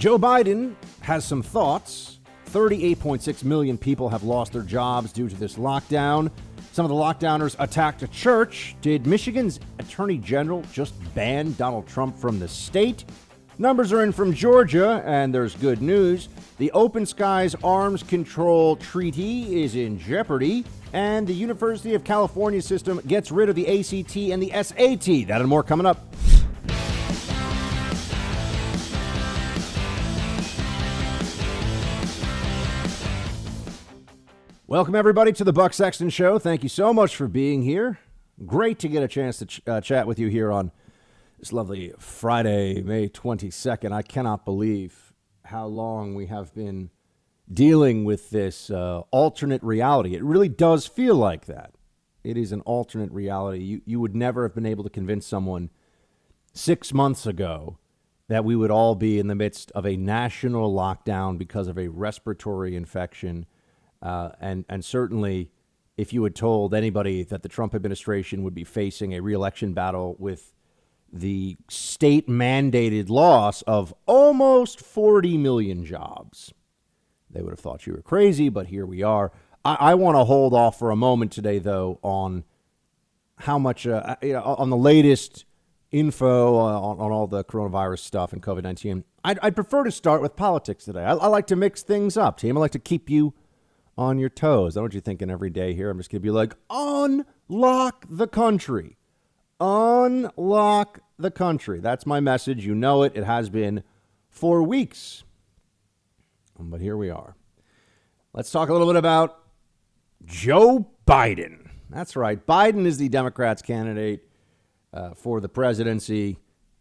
Joe Biden has some thoughts. 38.6 million people have lost their jobs due to this lockdown. Some of the lockdowners attacked a church. Did Michigan's Attorney General just ban Donald Trump from the state? Numbers are in from Georgia, and there's good news. The Open Skies Arms Control Treaty is in jeopardy, and the University of California system gets rid of the ACT and the SAT. That and more coming up. Welcome, everybody, to the Buck Sexton Show. Thank you so much for being here. Great to get a chance to chat with you here on this lovely Friday, May 22nd. I cannot believe how long we have been dealing with this alternate reality. It really does feel like that. It is an alternate reality. You would never have been able to convince someone 6 months ago that we would all be in the midst of a national lockdown because of a respiratory infection. And certainly, if you had told anybody that the Trump administration would be facing a re-election battle with the state-mandated loss of almost 40 million jobs, they would have thought you were crazy, but here we are. I want to hold off for a moment today, though, on how much, on the latest info on all the coronavirus stuff and COVID-19. I'd prefer to start with politics today. I like to mix things up, team. I like to keep you on your toes. I don't want you thinking every day here. I'm just going to be like, unlock the country. Unlock the country. That's my message. You know it. It has been for weeks. But here we are. Let's talk a little bit about Joe Biden. That's right. Biden is the Democrats' candidate for the presidency.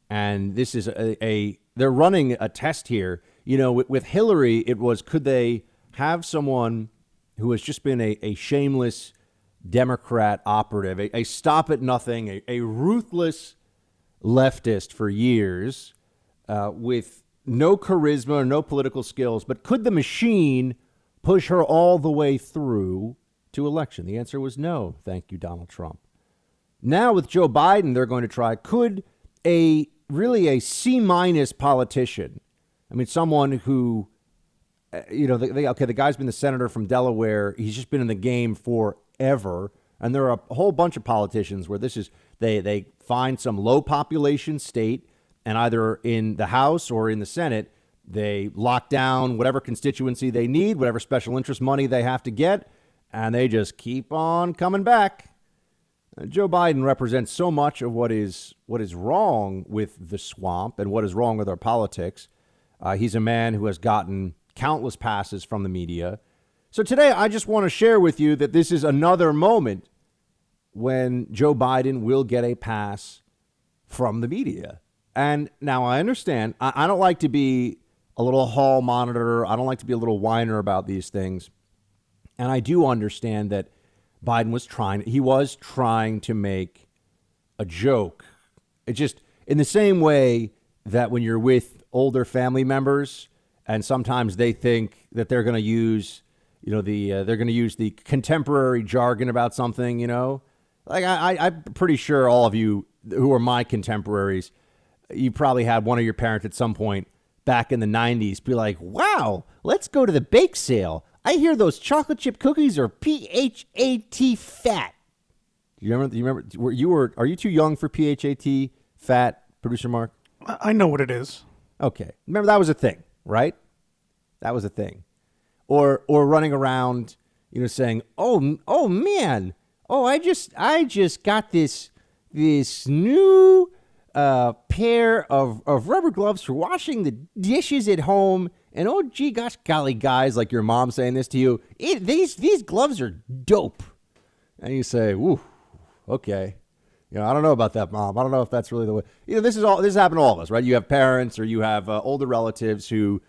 And this is they're running a test here. You know, with Hillary, it was, could they have someone who has just been a shameless Democrat operative, a stop-at-nothing, a ruthless leftist for years with no charisma or no political skills, but could the machine push her all the way through to election? The answer was no. Thank you, Donald Trump. Now with Joe Biden, they're going to try, could a C- politician, I mean, someone who, the guy's been the senator from Delaware. He's just been in the game forever. And there are a whole bunch of politicians where this is, they find some low population state, and either in the House or in the Senate, they lock down whatever constituency they need, whatever special interest money they have to get, and they just keep on coming back. Joe Biden represents so much of what is wrong with the swamp and what is wrong with our politics. He's a man who has gotten countless passes from the media. So today, I just want to share with you that this is another moment when Joe Biden will get a pass from the media. And now I understand, I don't like to be a little hall monitor. I don't like to be a little whiner about these things. And I do understand that Biden was trying to make a joke. It just, in the same way that when you're with older family members, and sometimes they think that they're going to use, they're going to use the contemporary jargon about something, Like I'm pretty sure all of you who are my contemporaries, you probably had one of your parents at some point back in the 90s be like, wow, let's go to the bake sale. I hear those chocolate chip cookies are PHAT fat. You remember? Are you too young for PHAT fat, producer Mark? I know what it is. Okay. Remember, that was a thing, right? That was a thing. Or running around, saying, oh man, I just got this new pair of rubber gloves for washing the dishes at home. And oh, gee, gosh, golly, guys, like your mom saying this to you, these gloves are dope. And you say, ooh, okay. I don't know about that, Mom. I don't know if that's really the way. This has happened to all of us, right? You have parents or you have older relatives who,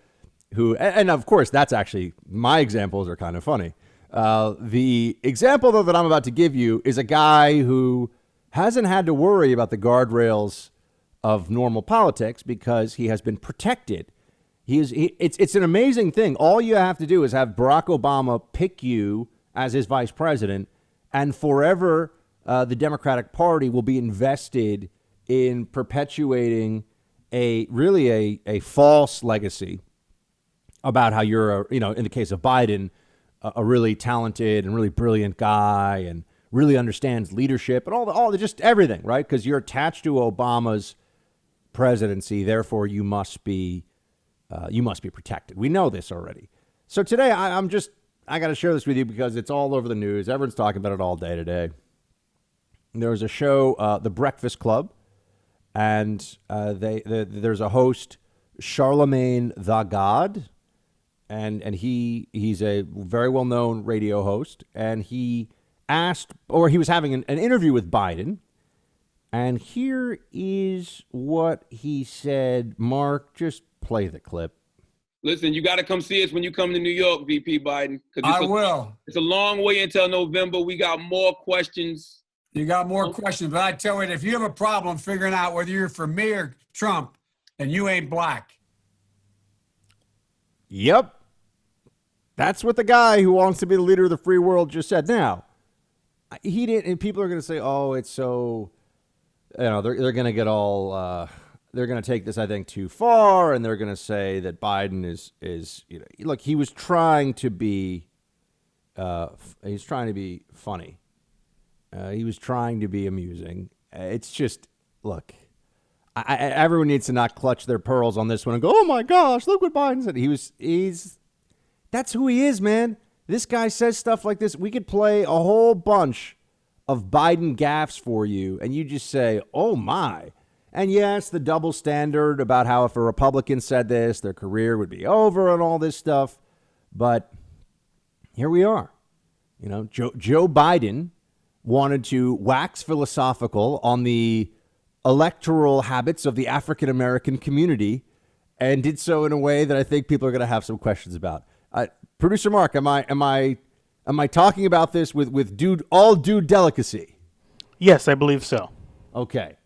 and of course, that's actually, my examples are kind of funny. The example, though, that I'm about to give you is a guy who hasn't had to worry about the guardrails of normal politics because he has been protected. It's an amazing thing. All you have to do is have Barack Obama pick you as his vice president, and forever the Democratic Party will be invested in perpetuating a false legacy about how you're, in the case of Biden, a really talented and really brilliant guy and really understands leadership and all the just everything, right? Because you're attached to Obama's presidency, therefore you must be protected. We know this already. So today I got to share this with you because it's all over the news. Everyone's talking about it all day today. There was a show, The Breakfast Club, and there's a host, Charlemagne the God, and he's a very well-known radio host, and he was having an interview with Biden, and here is what he said. Mark, just play the clip. Listen, you got to come see us when you come to New York, VP Biden. I will. It's a long way until November. We got more questions. You got more questions, but I tell you, if you have a problem figuring out whether you're for me or Trump, then you ain't black. Yep. That's what the guy who wants to be the leader of the free world just said. Now, he didn't, and people are going to say, oh, it's so, they're going to get all, they're going to take this, I think, too far, and they're going to say that Biden is look, he was trying to be, he's trying to be funny. He was trying to be amusing. It's just, look, everyone needs to not clutch their pearls on this one and go, oh my gosh, look what Biden said. That's who he is, man. This guy says stuff like this. We could play a whole bunch of Biden gaffes for you, and you just say, oh my. And yes, the double standard about how if a Republican said this, their career would be over and all this stuff. But here we are. Joe Biden wanted to wax philosophical on the electoral habits of the African-American community and did so in a way that I think people are going to have some questions about. Producer Mark, am I talking about this with all due delicacy? Yes, I believe so. Okay.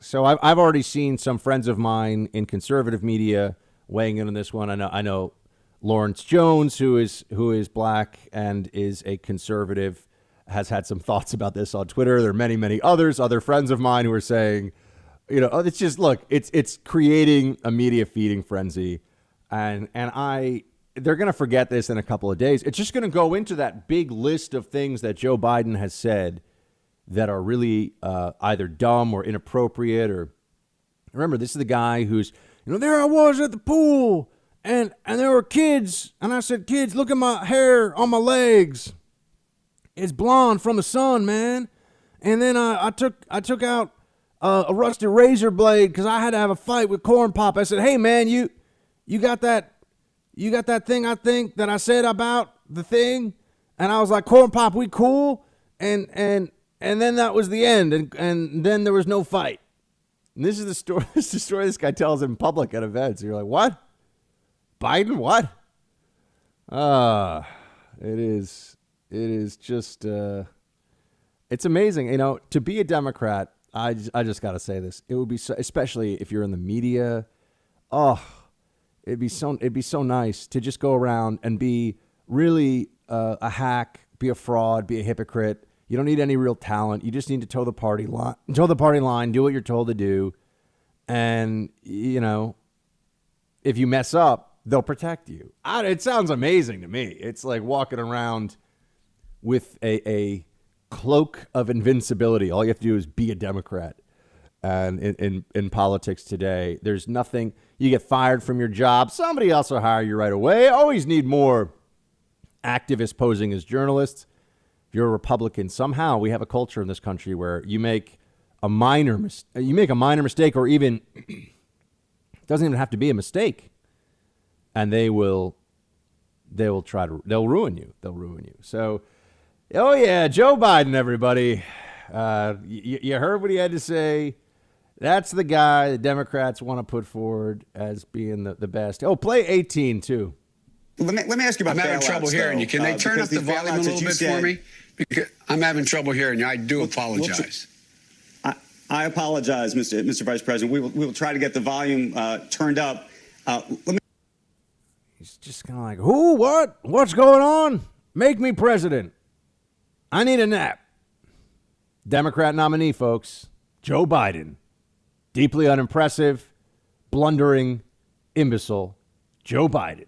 So I've already seen some friends of mine in conservative media weighing in on this one. I know Lawrence Jones, who is black and is a conservative, has had some thoughts about this on Twitter. There are many other friends of mine who are saying, it's just, look, it's creating a media feeding frenzy, and they're going to forget this in a couple of days. It's just going to go into that big list of things that Joe Biden has said that are really either dumb or inappropriate. Or remember, this is the guy who's, there I was at the pool and there were kids. And I said, kids, look at my hair on my legs. It's blonde from the sun, man. And then I took out a rusty razor blade because I had to have a fight with Corn Pop. I said, hey, man, you got that thing, I think, that I said about the thing? And I was like, Corn Pop, we cool? And then that was the end, and then there was no fight. And this is the story. This is the story this guy tells in public at events. And you're like, what? Biden? What? It is just. It's amazing, to be a Democrat. I just got to say this. It would be so, especially if you're in the media. Oh, it'd be so nice to just go around and be really a hack, be a fraud, be a hypocrite. You don't need any real talent. You just need to toe the party line, do what you're told to do. And, if you mess up, they'll protect you. It sounds amazing to me. It's like walking around with a cloak of invincibility. All you have to do is be a Democrat. And in politics today, there's nothing. You get fired from your job. Somebody else will hire you right away. Always need more activists posing as journalists. If you're a Republican, somehow we have a culture in this country where you make a minor mistake, or even it doesn't even have to be a mistake, and they'll ruin you. They'll ruin you. So, oh yeah, Joe Biden, everybody. You heard what he had to say. That's the guy the Democrats want to put forward as being the best. Oh, play 18 too. Let me ask you about. I'm having trouble hearing you. Can they turn up the volume a little bit for me? Because I'm having trouble hearing you. I do apologize. I apologize, Mr. Vice President. We will try to get the volume turned up. He's just kind of like, who? What? What's going on? Make me president. I need a nap. Democrat nominee, folks. Joe Biden. deeply unimpressive, blundering, imbecile Joe Biden.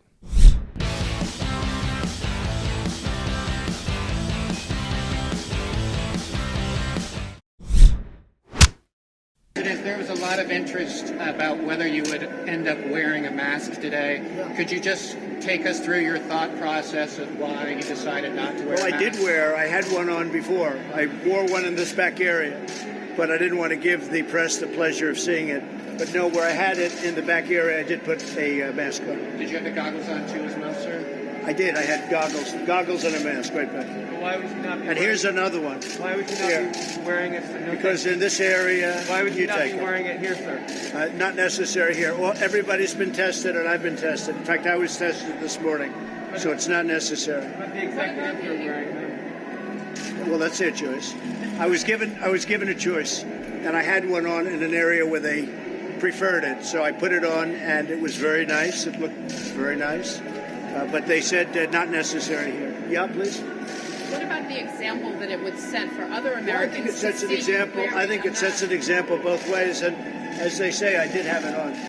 There was a lot of interest about whether you would end up wearing a mask today. Could you just take us through your thought process of why you decided not to wear a mask? Well, I had one on before. I wore one in this back area, but I didn't want to give the press the pleasure of seeing it. But no, where I had it in the back area, I did put a mask on. Did you have the goggles on too as well, sir? I did. I had goggles and a mask right back there. Well, why would you not be And here's another one. Why would you not be wearing it? Because in this area, why would you not be take wearing it here, sir? Not necessary here. Well, everybody's been tested, and I've been tested. In fact, I was tested this morning, so it's not necessary. But the executives are wearing them. Well, that's their choice. I was given a choice, and I had one on in an area where they preferred it, so I put it on, and it was very nice. It looked very nice, but they said not necessary here. Yeah, please. What about the example that it would set for other Well, Americans? I think it sets an example. I think it sets an example both ways, and as they say, I did have it on.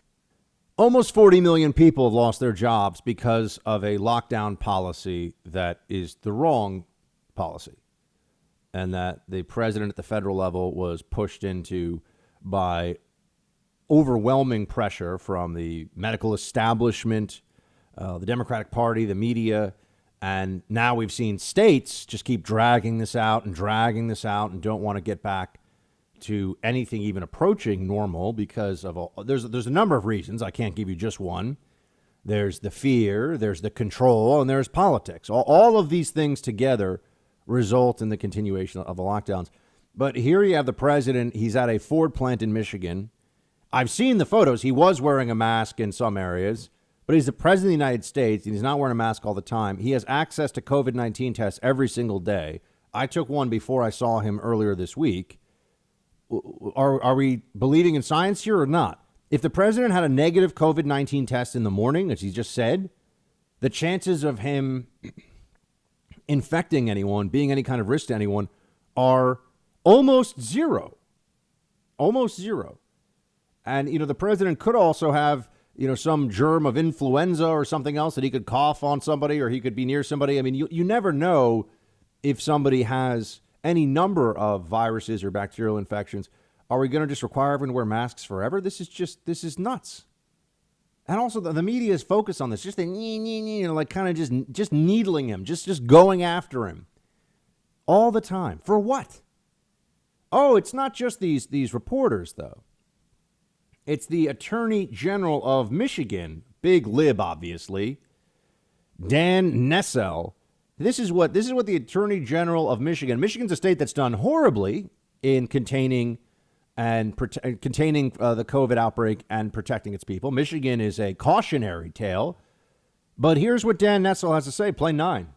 Almost 40 million people have lost their jobs because of a lockdown policy that is the wrong policy, and that the president at the federal level was pushed into by overwhelming pressure from the medical establishment, the Democratic Party, the media. And now we've seen states just keep dragging this out and don't want to get back to anything even approaching normal because of there's a number of reasons. I can't give you just one. There's the fear, there's the control, and there's politics. All of these things together result in the continuation of the lockdowns. But here you have the president. He's at a Ford plant in Michigan. I've seen the photos. He was wearing a mask in some areas. But he's the president of the United States, and he's not wearing a mask all the time. He has access to COVID-19 tests every single day. I took one before I saw him earlier this week. Are we believing in science here or not? If the president had a negative COVID-19 test in the morning, as he just said, the chances of him infecting anyone, being any kind of risk to anyone, are almost zero. Almost zero. And, the president could also have some germ of influenza or something else that he could cough on somebody or he could be near somebody. I mean, you never know if somebody has any number of viruses or bacterial infections. Are we going to just require everyone to wear masks forever? This is nuts. And also the media is focused on this, just like kind of just needling him, just going after him all the time. For what? Oh, it's not just these reporters, though. It's the Attorney General of Michigan, big lib, obviously, Dan Nessel. This is what the Attorney General of Michigan. Michigan's a state that's done horribly in containing the COVID outbreak and protecting its people. Michigan is a cautionary tale. But here's what Dan Nessel has to say. Play 9.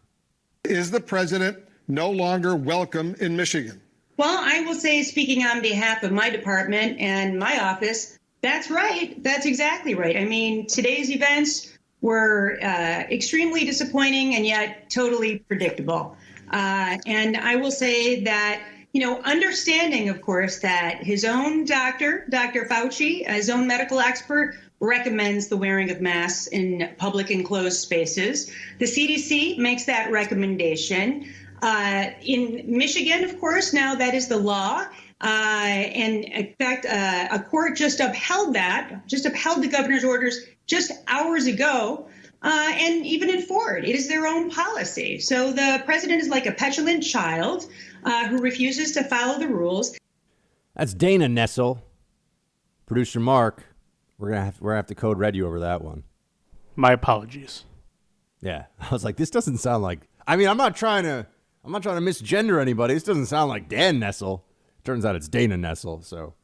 Is the president no longer welcome in Michigan? Well, I will say, speaking on behalf of my department and my office, that's right. That's exactly right. I mean, today's events were extremely disappointing and yet totally predictable. And I will say that, understanding, of course, that his own doctor, Dr. Fauci, his own medical expert, recommends the wearing of masks in public enclosed spaces. The CDC makes that recommendation. In Michigan, of course, now that is the law. And in fact, a court just upheld the governor's orders just hours ago. And even in Ford, it is their own policy. So the president is like a petulant child who refuses to follow the rules. That's Dana Nessel. Producer Mark, we're gonna have to code red you over that one. My apologies. Yeah, I was like, this doesn't sound like. I mean, I'm not trying to misgender anybody. This doesn't sound like Dan Nessel. Turns out it's Dana Nessel. So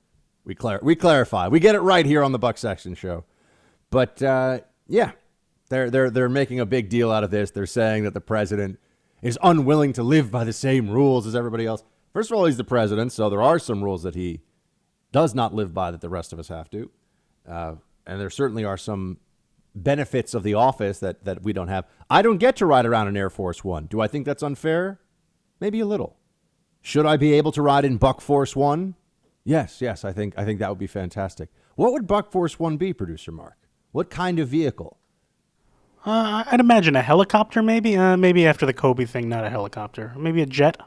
we clarify. We get it right here on the Buck Sexton Show. But yeah, they're making a big deal out of this. They're saying that the president is unwilling to live by the same rules as everybody else. First of all, he's the president, so there are some rules that he does not live by that the rest of us have to. And there certainly are some benefits of the office that we don't have. I don't get to ride around in Air Force One. Do I think that's unfair? Maybe a little. Should I be able to ride in Buck Force One? Yes, I think that would be fantastic. What would Buck Force 1 be, Producer Mark? What kind of vehicle? I'd imagine a helicopter, maybe. Maybe after the Kobe thing, not a helicopter. Maybe a jet.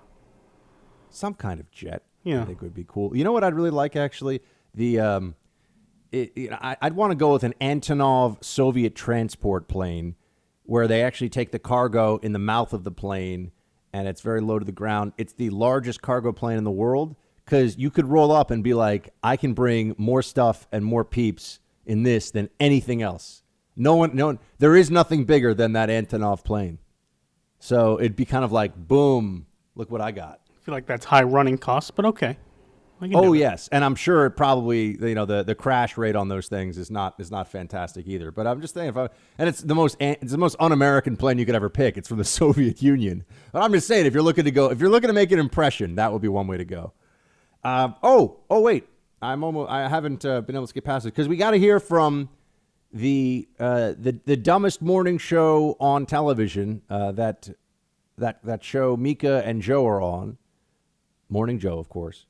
Some kind of jet. Yeah. I think would be cool. You know what I'd really like, actually? I'd want to go with an Antonov Soviet transport plane where they actually take the cargo in the mouth of the plane and it's very low to the ground. It's the largest cargo plane in the world because you could roll up and be like, I can bring more stuff and more peeps in this than anything else. No one, there is nothing bigger than that Antonov plane. So it'd be kind of like, boom, look what I got. I feel like that's high running costs, but okay. Oh, yes. And I'm sure it probably, the crash rate on those things is not fantastic either. But I'm just saying, and it's the most un-American plane you could ever pick. It's from the Soviet Union. But I'm just saying, if you're looking to make an impression, that would be one way to go. Wait. I haven't been able to get past it because we got to hear from the dumbest morning show on television that show Mika and Joe are on. Morning Joe, of course.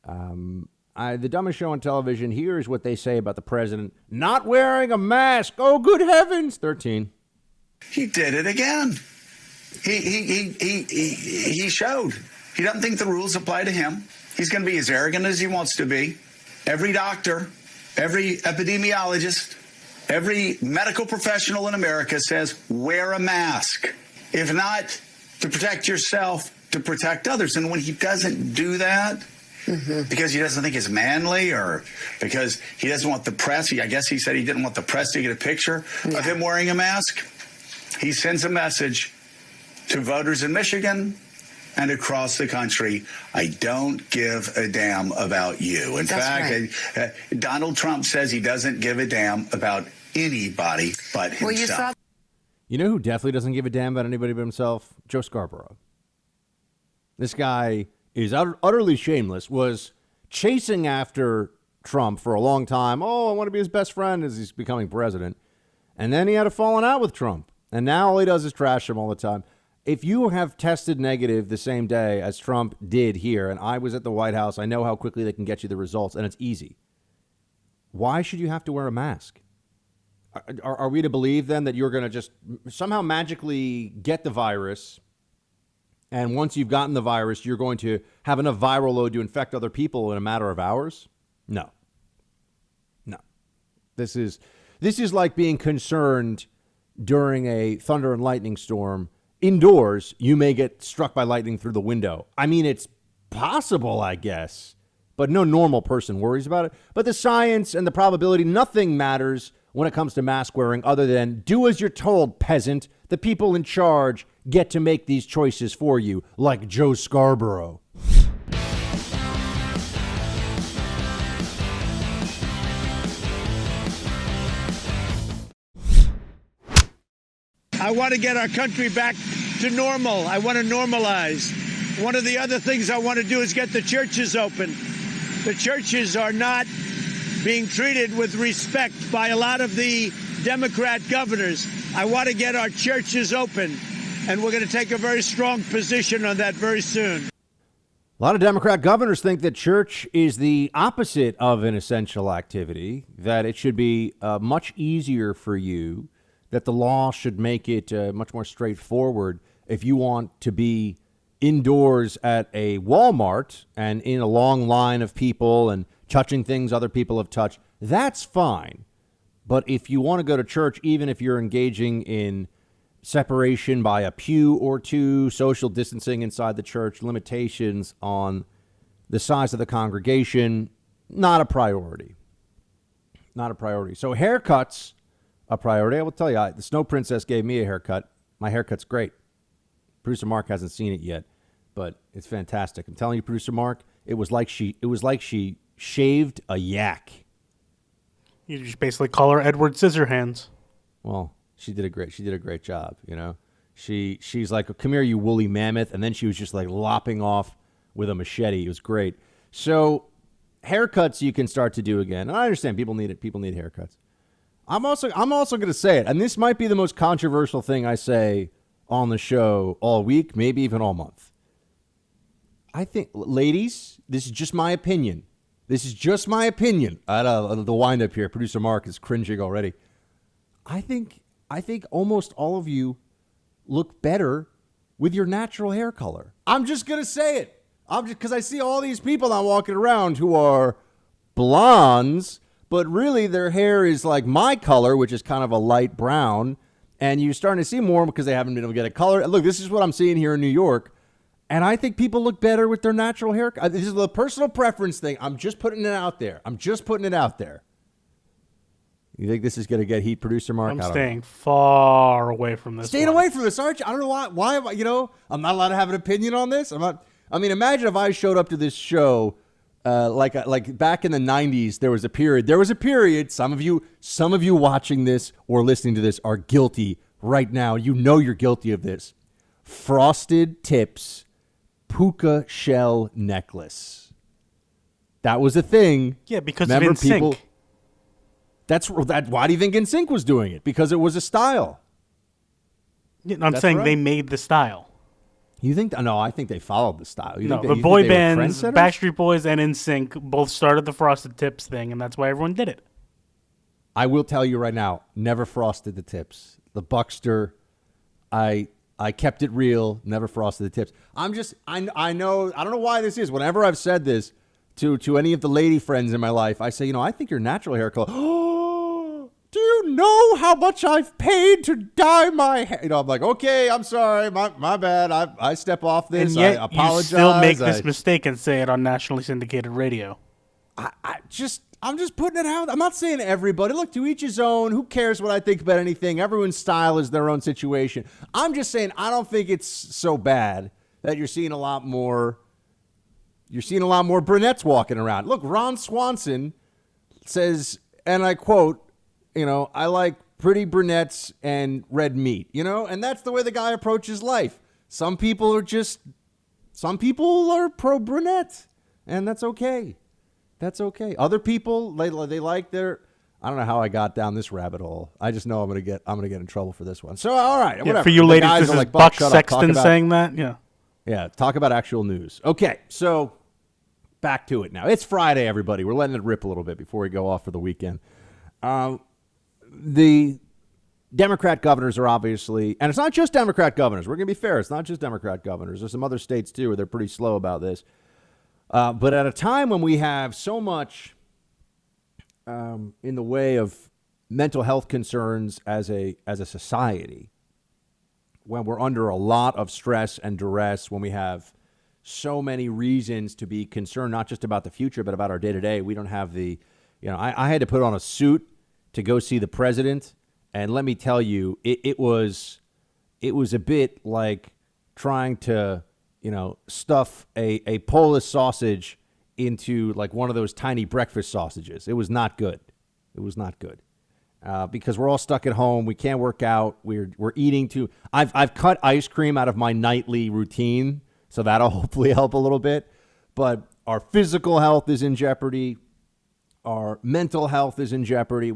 The dumbest show on television. Here's what they say about the president not wearing a mask. Oh, good heavens! 13. He did it again. He showed. He doesn't think the rules apply to him. He's going to be as arrogant as he wants to be. Every doctor, every epidemiologist, every medical professional in America says wear a mask. If not to protect yourself, to protect others. And when he doesn't do that, because he doesn't think it's manly or because he doesn't want the press, I guess he said he didn't want the press to get a picture of him wearing a mask, he sends a message to voters in Michigan and across the country. I don't give a damn about you. In fact, Donald Trump says he doesn't give a damn about anybody but himself. You know who definitely doesn't give a damn about anybody but himself? Joe Scarborough. This guy is utterly shameless, was chasing after Trump for a long time. Oh, I want to be his best friend as he's becoming president. And then he had a falling out with Trump. And now all he does is trash him all the time. If you have tested negative the same day as Trump did here, and I was at the White House, I know how quickly they can get you the results, and it's easy. Why should you have to wear a mask? Are we to believe then that you're going to just somehow magically get the virus, and once you've gotten the virus, you're going to have enough viral load to infect other people in a matter of hours? No. This is like being concerned during a thunder and lightning storm. Indoors, you may get struck by lightning through the window. I mean, it's possible, I guess, but no normal person worries about it. But the science and the probability, nothing matters when it comes to mask wearing other than do as you're told, peasant. The people in charge get to make these choices for you, like Joe Scarborough. I want to get our country back to normal. I want to normalize. One of the other things I want to do is get the churches open. The churches are not being treated with respect by a lot of the Democrat governors. I want to get our churches open, and we're going to take a very strong position on that very soon. A lot of Democrat governors think that church is the opposite of an essential activity, that it should be much easier for you, that the law should make it much more straightforward. If you want to be indoors at a Walmart and in a long line of people and touching things other people have touched, that's fine. But if you want to go to church, even if you're engaging in separation by a pew or two, social distancing inside the church, limitations on the size of the congregation, not a priority. Not a priority. So haircuts, a priority. I will tell you, the Snow Princess gave me a haircut. My haircut's great. Producer Mark hasn't seen it yet, but it's fantastic. I'm telling you, Producer Mark, it was like she shaved a yak. You just basically call her Edward Scissorhands. Well, she did a great job, you know. She's like, come here, you woolly mammoth, and then she was just like lopping off with a machete. It was great. So haircuts you can start to do again. And I understand people need it. People need haircuts. I'm also going to say it, and this might be the most controversial thing I say on the show all week, maybe even all month. I think, ladies, this is just my opinion. This is just my opinion. The wind up here. Producer Mark is cringing already. I think almost all of you look better with your natural hair color. I'm just going to say it. Because I see all these people now walking around who are blondes, but really their hair is like my color, which is kind of a light brown. And you're starting to see more because they haven't been able to get a color. Look, this is what I'm seeing here in New York. And I think people look better with their natural hair. This is a personal preference thing. I'm just putting it out there. You think this is going to get heat, Producer Mark? I'm staying far away from this. Staying away from this, aren't you? I don't know why. Why am I, I'm not allowed to have an opinion on this. Imagine if I showed up to this show like back in the 90s. There was a period. Some of you watching this or listening to this are guilty right now. You know you're guilty of this. Frosted tips. Puka shell necklace. That was a thing. Yeah, because of NSYNC. Why do you think NSYNC was doing it? Because it was a style. Yeah, I'm saying right. They made the style. You think? No, I think they followed the style. The boy bands, Backstreet Boys and NSYNC both started the frosted tips thing, and that's why everyone did it. I will tell you right now, never frosted the tips. The Buckster, I kept it real, never frosted the tips. I know, I don't know why this is. Whenever I've said this to any of the lady friends in my life, I say, I think your natural hair color. Oh, do you know how much I've paid to dye my hair? I'm like, okay, I'm sorry, my bad. I step off this. And yet I apologize. You still make this mistake and say it on nationally syndicated radio. I'm just putting it out. I'm not saying everybody. Look, to each his own. Who cares what I think about anything? Everyone's style is their own situation. I'm just saying I don't think it's so bad that you're seeing a lot more brunettes walking around. Look, Ron Swanson says, and I quote, I like pretty brunettes and red meat, and that's the way the guy approaches life. Some people are pro brunette, and that's okay. That's okay. Other people, they like their. I don't know how I got down this rabbit hole. I just know I'm gonna get in trouble for this one. So all right, whatever. For you ladies, this is like, Buck Sexton saying that. Yeah. Talk about actual news. Okay, so back to it now. It's Friday, everybody. We're letting it rip a little bit before we go off for the weekend. The Democrat governors are obviously, and it's not just Democrat governors. We're gonna be fair. It's not just Democrat governors. There's some other states too where they're pretty slow about this. But at a time when we have so much in the way of mental health concerns as a society, when we're under a lot of stress and duress, when we have so many reasons to be concerned, not just about the future, but about our day-to-day, we don't have I had to put on a suit to go see the president, and let me tell you, it was a bit like trying to stuff a Polish sausage into like one of those tiny breakfast sausages. It was not good. Because we're all stuck at home. We can't work out. We're eating too. I've cut ice cream out of my nightly routine, so that'll hopefully help a little bit. But our physical health is in jeopardy. Our mental health is in jeopardy.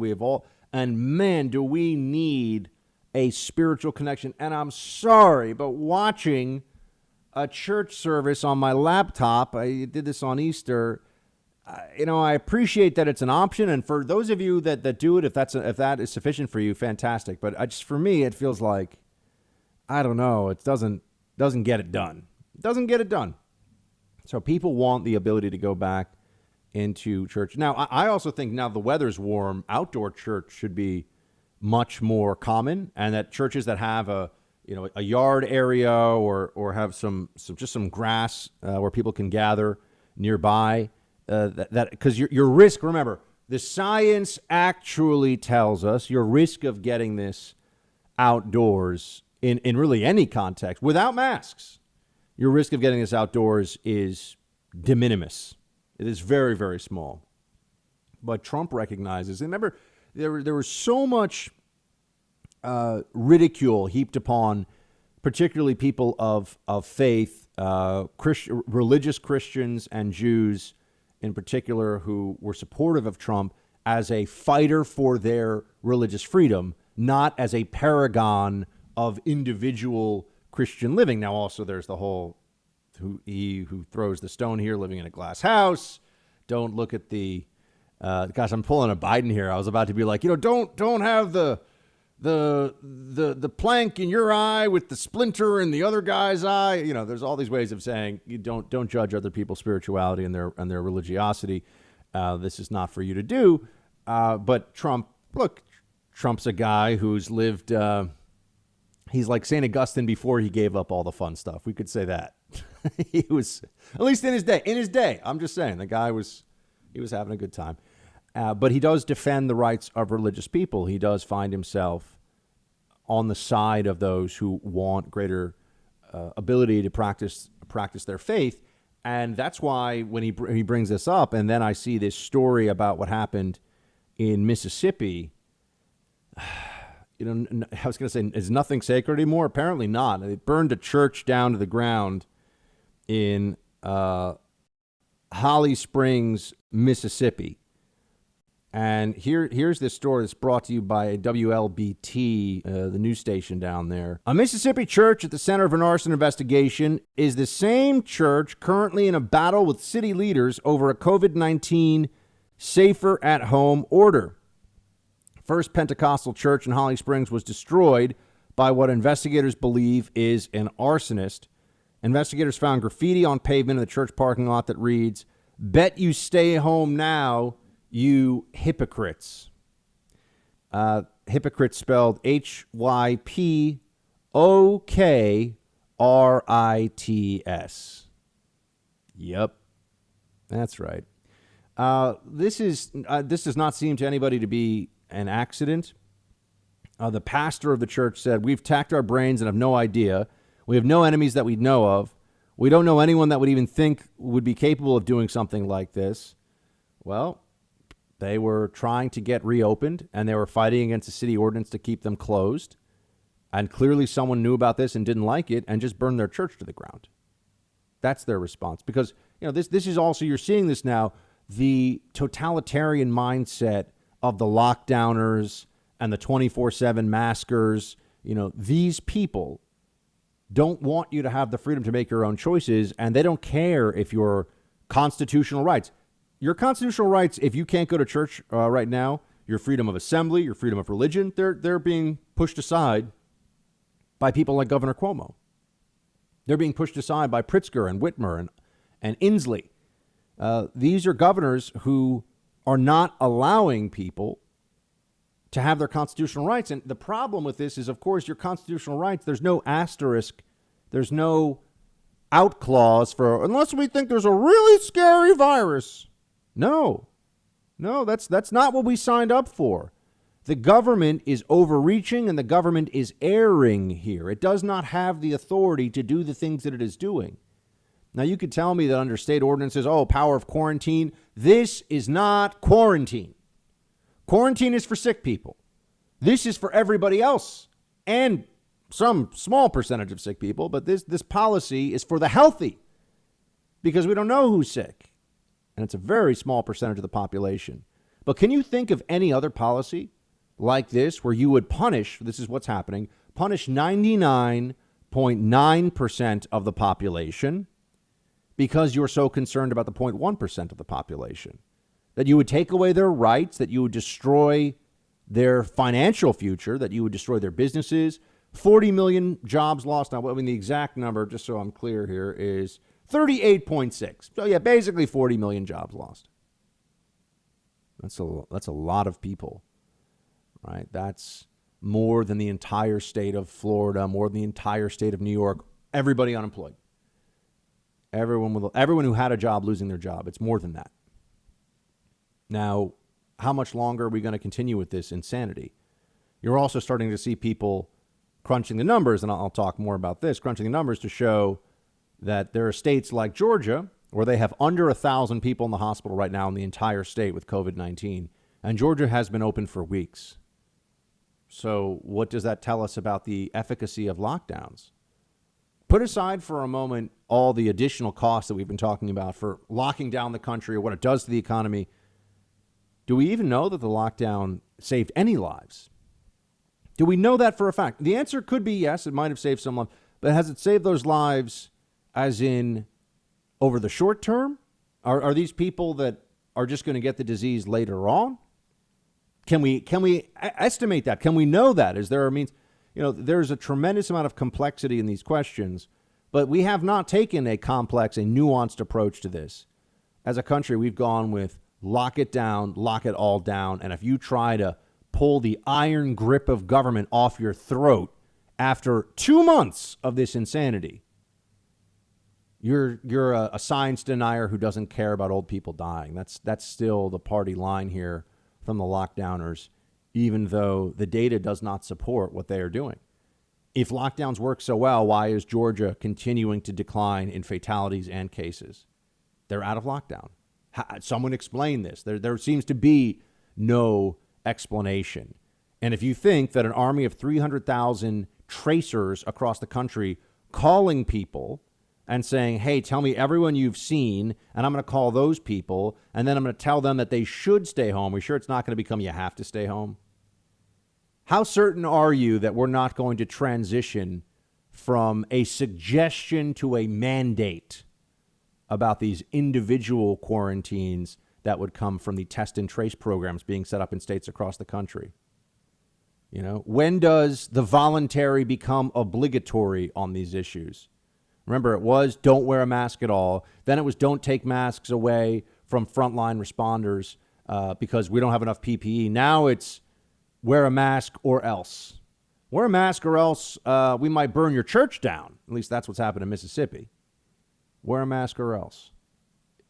And man, do we need a spiritual connection. And I'm sorry, but watching a church service on my laptop, I did this on Easter, I appreciate that it's an option. And for those of you that do it, if that is sufficient for you, fantastic. But for me, it feels like, I don't know, it doesn't get it done. It doesn't get it done. So people want the ability to go back into church. Now, I also think now the weather's warm, outdoor church should be much more common, and that churches that have a yard area or have some grass where people can gather nearby, that because your risk, remember, the science actually tells us your risk of getting this outdoors in really any context without masks, your risk of getting this outdoors is de minimis. It is very, very small. But Trump recognizes, and remember, there was so much ridicule heaped upon particularly people of faith, religious Christians and Jews in particular, who were supportive of Trump as a fighter for their religious freedom, not as a paragon of individual Christian living. Now, also, there's the whole who throws the stone here living in a glass house. don't look at the, gosh, I'm pulling a Biden here. I was about to be like, don't have the plank in your eye with the splinter in the other guy's eye. There's all these ways of saying you don't judge other people's spirituality and their religiosity. This is not for you to do. But Trump's a guy who's lived, he's like St. Augustine before he gave up all the fun stuff. We could say that. He was, at least in his day, I'm just saying, the guy he was having a good time. But he does defend the rights of religious people. He does find himself on the side of those who want greater ability to practice their faith. And that's why when he brings this up, and then I see this story about what happened in Mississippi, I was going to say, is nothing sacred anymore? Apparently not. They burned a church down to the ground in Holly Springs, Mississippi. And here's this story that's brought to you by WLBT, the news station down there. A Mississippi church at the center of an arson investigation is the same church currently in a battle with city leaders over a COVID-19 safer at home order. First Pentecostal church in Holly Springs was destroyed by what investigators believe is an arsonist. Investigators found graffiti on pavement in the church parking lot that reads, "Bet you stay home now, you hypocrites." Hypocrites spelled HYPOKRITS. Yep, that's right. This does not seem to anybody to be an accident. The pastor of the church said, "We've tacked our brains and have no idea. We have no enemies that we know of. We don't know anyone that would even think would be capable of doing something like this." Well, they were trying to get reopened, and they were fighting against the city ordinance to keep them closed. And clearly someone knew about this and didn't like it and just burned their church to the ground. That's their response. Because, this is also, you're seeing this now, the totalitarian mindset of the lockdowners and the 24/7 maskers. These people don't want you to have the freedom to make your own choices, and they don't care if your constitutional rights. Your constitutional rights, if you can't go to church right now, your freedom of assembly, your freedom of religion, they're being pushed aside by people like Governor Cuomo. They're being pushed aside by Pritzker and Whitmer and Inslee. These are governors who are not allowing people to have their constitutional rights. And the problem with this is, of course, your constitutional rights, there's no asterisk, there's no out clause for, unless we think there's a really scary virus. No, that's not what we signed up for. The government is overreaching and the government is erring here. It does not have the authority to do the things that it is doing. Now, you could tell me that under state ordinances, power of quarantine. This is not quarantine. Quarantine is for sick people. This is for everybody else and some small percentage of sick people. But this policy is for the healthy because we don't know who's sick. And it's a very small percentage of the population. But can you think of any other policy like this where you would punish, this is what's happening, punish 99.9% of the population because you're so concerned about the 0.1% of the population? That you would take away their rights, that you would destroy their financial future, that you would destroy their businesses. 40 million jobs lost. Now, the exact number, just so I'm clear here, is 38.6. So, yeah, basically 40 million jobs lost. That's a lot of people, right? That's more than the entire state of Florida, more than the entire state of New York. Everybody unemployed. Everyone who had a job losing their job. It's more than that. Now, how much longer are we going to continue with this insanity? You're also starting to see people crunching the numbers, and I'll talk more about this, crunching the numbers to show that there are states like Georgia where they have under 1,000 people in the hospital right now in the entire state with COVID-19, and Georgia has been open for weeks. So what does that tell us about the efficacy of lockdowns? Put aside for a moment all the additional costs that we've been talking about for locking down the country or what it does to the economy. Do we even know that the lockdown saved any lives? Do we know that for a fact? The answer could be yes, it might have saved some lives. But has it saved those lives as in over the short term? Are these people that are just going to get the disease later on? Can we estimate that? Can we know that? Is there a means? There's a tremendous amount of complexity in these questions, but we have not taken a complex, a nuanced approach to this. As a country, we've gone with lock it down, lock it all down. And if you try to pull the iron grip of government off your throat after 2 months of this insanity, you're a science denier who doesn't care about old people dying. That's still the party line here from the lockdowners, even though the data does not support what they are doing. If lockdowns work so well, why is Georgia continuing to decline in fatalities and cases? They're out of lockdown. Someone explain this. There seems to be no explanation. And if you think that an army of 300,000 tracers across the country calling people and saying, hey, tell me everyone you've seen, and I'm going to call those people, and then I'm going to tell them that they should stay home. We're sure it's not going to become you have to stay home? How certain are you that we're not going to transition from a suggestion to a mandate about these individual quarantines that would come from the test and trace programs being set up in states across the country? When does the voluntary become obligatory on these issues? Remember, it was don't wear a mask at all. Then it was don't take masks away from frontline responders because we don't have enough PPE. Now it's wear a mask or else. Wear a mask or else we might burn your church down. At least that's what's happened in Mississippi. Wear a mask or else.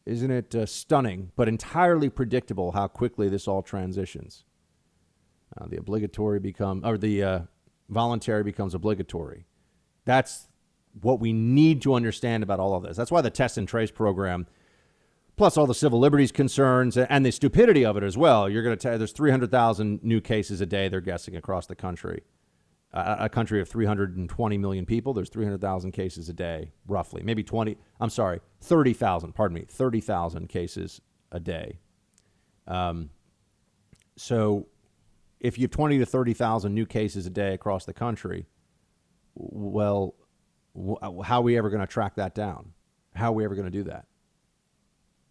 Isn't it stunning, but entirely predictable how quickly this all transitions? The voluntary becomes obligatory. That's what we need to understand about all of this. That's why the test and trace program, plus all the civil liberties concerns and the stupidity of it as well. You're going to tell there's 300,000 new cases a day, they're guessing, across the country. A country of 320 million people, there's 300,000 cases a day, roughly. Maybe 30,000, 30,000 cases a day. So if you have 20 to 30,000 new cases a day across the country, well, how are we ever going to track that down? How are we ever going to do that?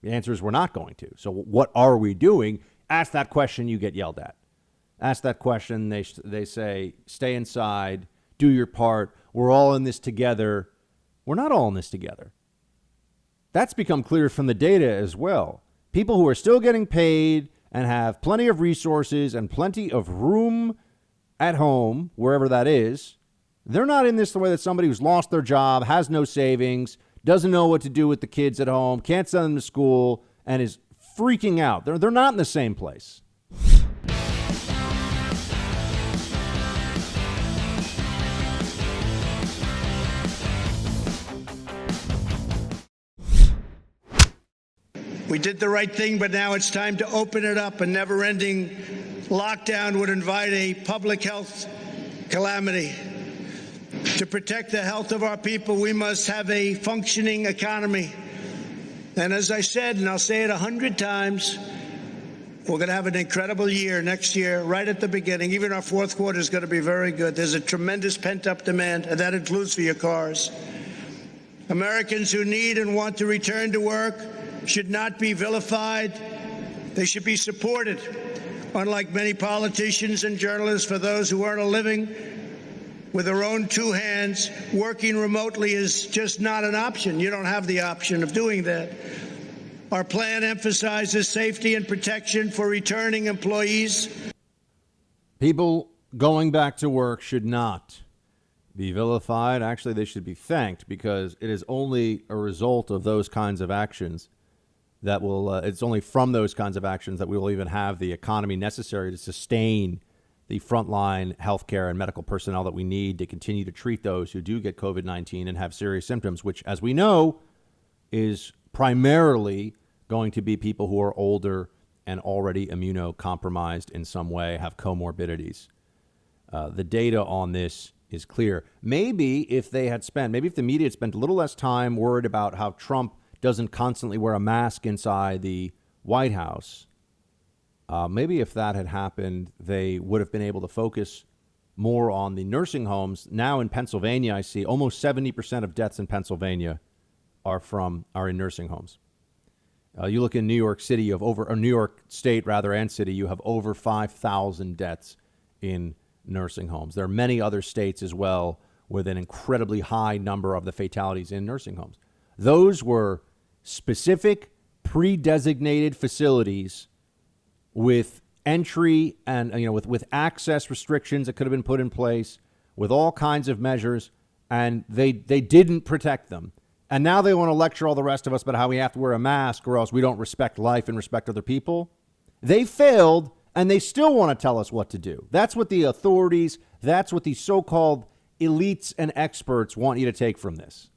The answer is we're not going to. So what are we doing? Ask that question, you get yelled at. Ask that question, they say, stay inside, do your part. We're all in this together. We're not all in this together. That's become clear from the data as well. People who are still getting paid and have plenty of resources and plenty of room at home, wherever that is, they're not in this the way that somebody who's lost their job, has no savings, doesn't know what to do with the kids at home, can't send them to school, and is freaking out. They're not in the same place. We did the right thing, but now it's time to open it up. A never-ending lockdown would invite a public health calamity. To protect the health of our people, we must have a functioning economy. And as I said, and I'll say it 100 times, we're going to have an incredible year next year, right at the beginning. Even our fourth quarter is going to be very good. There's a tremendous pent-up demand, and that includes for your cars. Americans who need and want to return to work should not be vilified. They should be supported. Unlike many politicians and journalists, for those who earn a living with their own two hands, working remotely is just not an option. You don't have the option of doing that. Our plan emphasizes safety and protection for returning employees. People going back to work should not be vilified. Actually, they should be thanked, because it is only a result of those kinds of actions that will, it's only from those kinds of actions that we will even have the economy necessary to sustain the frontline healthcare and medical personnel that we need to continue to treat those who do get COVID-19 and have serious symptoms, which, as we know, is primarily going to be people who are older and already immunocompromised in some way, have comorbidities. The data on this is clear. Maybe if the media had spent a little less time worried about how Trump doesn't constantly wear a mask inside the White House, maybe if that had happened, they would have been able to focus more on the nursing homes. Now in Pennsylvania, I see almost 70% of deaths in Pennsylvania are in nursing homes. You look in New York City, you have or New York State rather, and city, you have over 5,000 deaths in nursing homes. There are many other states as well with an incredibly high number of the fatalities in nursing homes. Those were specific, pre-designated facilities with entry and with access restrictions that could have been put in place, with all kinds of measures, and they didn't protect them. And now they want to lecture all the rest of us about how we have to wear a mask or else we don't respect life and respect other people. They failed, and they still want to tell us what to do. That's what the authorities, that's what the so-called elites and experts want you to take from this.